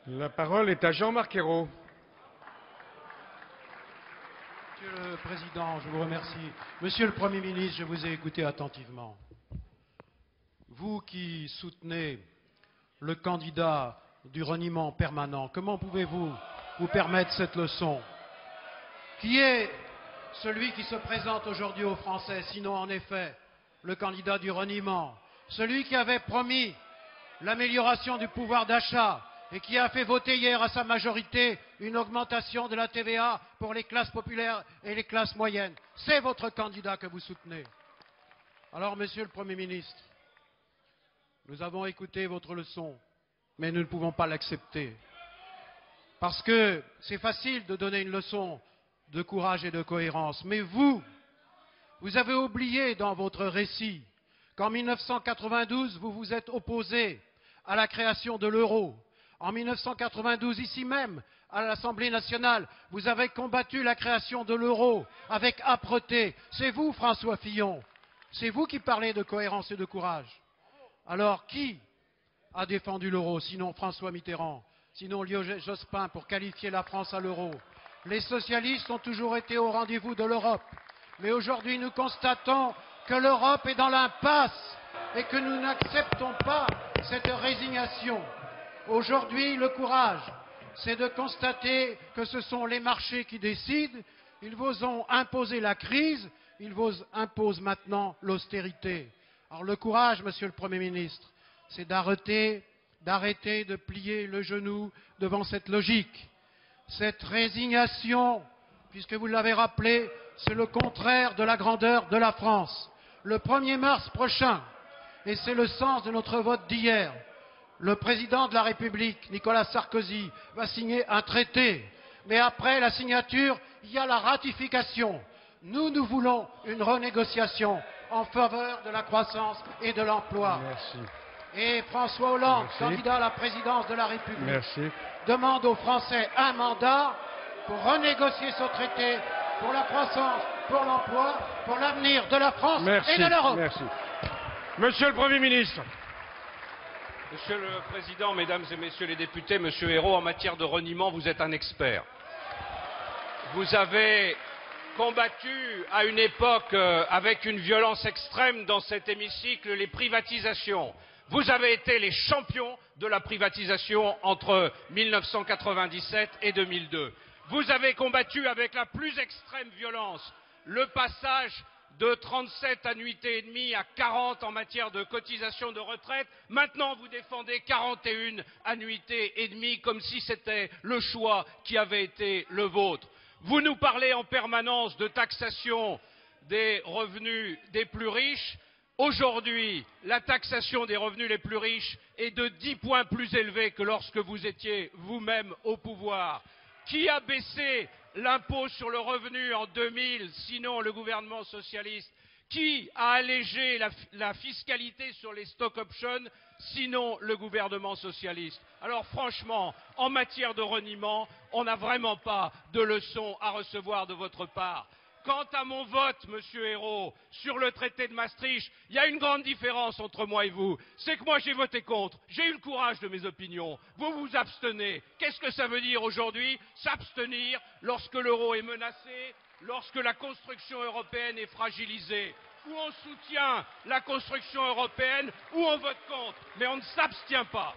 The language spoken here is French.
La parole est à Jean-Marc Ayrault. Monsieur le Président, je vous remercie. Monsieur le Premier ministre, je vous ai écouté attentivement. Vous qui soutenez le candidat du reniement permanent, comment pouvez-vous vous permettre cette leçon? Qui est celui qui se présente aujourd'hui aux Français, sinon en effet le candidat du reniement, celui qui avait promis l'amélioration du pouvoir d'achat et qui a fait voter hier à sa majorité une augmentation de la TVA pour les classes populaires et les classes moyennes. C'est votre candidat que vous soutenez. Alors, Monsieur le Premier ministre, nous avons écouté votre leçon, mais nous ne pouvons pas l'accepter. Parce que c'est facile de donner une leçon de courage et de cohérence, mais vous avez oublié dans votre récit qu'en 1992, vous vous êtes opposé à la création de l'euro. En 1992, ici même, à l'Assemblée nationale, vous avez combattu la création de l'euro avec âpreté. C'est vous, François Fillon. C'est vous qui parlez de cohérence et de courage. Alors, qui a défendu l'euro, sinon François Mitterrand, sinon Lionel Jospin, pour qualifier la France à l'euro? Les socialistes ont toujours été au rendez-vous de l'Europe. Mais aujourd'hui, nous constatons que l'Europe est dans l'impasse et que nous n'acceptons pas cette résignation. Aujourd'hui, le courage, c'est de constater que ce sont les marchés qui décident. Ils vous ont imposé la crise, ils vous imposent maintenant l'austérité. Alors le courage, Monsieur le Premier ministre, c'est d'arrêter de plier le genou devant cette logique. Cette résignation, puisque vous l'avez rappelé, c'est le contraire de la grandeur de la France. Le 1er mars prochain, et c'est le sens de notre vote d'hier, le président de la République, Nicolas Sarkozy, va signer un traité. Mais après la signature, il y a la ratification. Nous voulons une renégociation en faveur de la croissance et de l'emploi. Merci. Et François Hollande, Merci. candidat à la présidence de la République, Merci. demande aux Français un mandat pour renégocier ce traité, pour la croissance, pour l'emploi, pour l'avenir de la France et de l'Europe. Merci. Monsieur le Premier ministre. Monsieur le Président, Mesdames et Messieurs les députés, Monsieur Ayrault, en matière de reniement, vous êtes un expert. Vous avez combattu à une époque avec une violence extrême dans cet hémicycle les privatisations. Vous avez été les champions de la privatisation entre 1997 et 2002. Vous avez combattu avec la plus extrême violence le passage de 37 annuités et demie à 40 en matière de cotisation de retraite. Maintenant, vous défendez 41 annuités et demie comme si c'était le choix qui avait été le vôtre. Vous nous parlez en permanence de taxation des revenus des plus riches. Aujourd'hui, la taxation des revenus les plus riches est de 10 points plus élevée que lorsque vous étiez vous-même au pouvoir. Qui a baissé l'impôt sur le revenu en 2000, sinon le gouvernement socialiste? Qui a allégé la fiscalité sur les stock options, sinon le gouvernement socialiste? Alors franchement, en matière de reniement, on n'a vraiment pas de leçons à recevoir de votre part. Quant à mon vote, Monsieur Ayrault, sur le traité de Maastricht, il y a une grande différence entre moi et vous. C'est que moi j'ai voté contre, j'ai eu le courage de mes opinions. Vous vous abstenez. Qu'est-ce que ça veut dire aujourd'hui? S'abstenir lorsque l'euro est menacé, lorsque la construction européenne est fragilisée. Ou on soutient la construction européenne, ou on vote contre. Mais on ne s'abstient pas.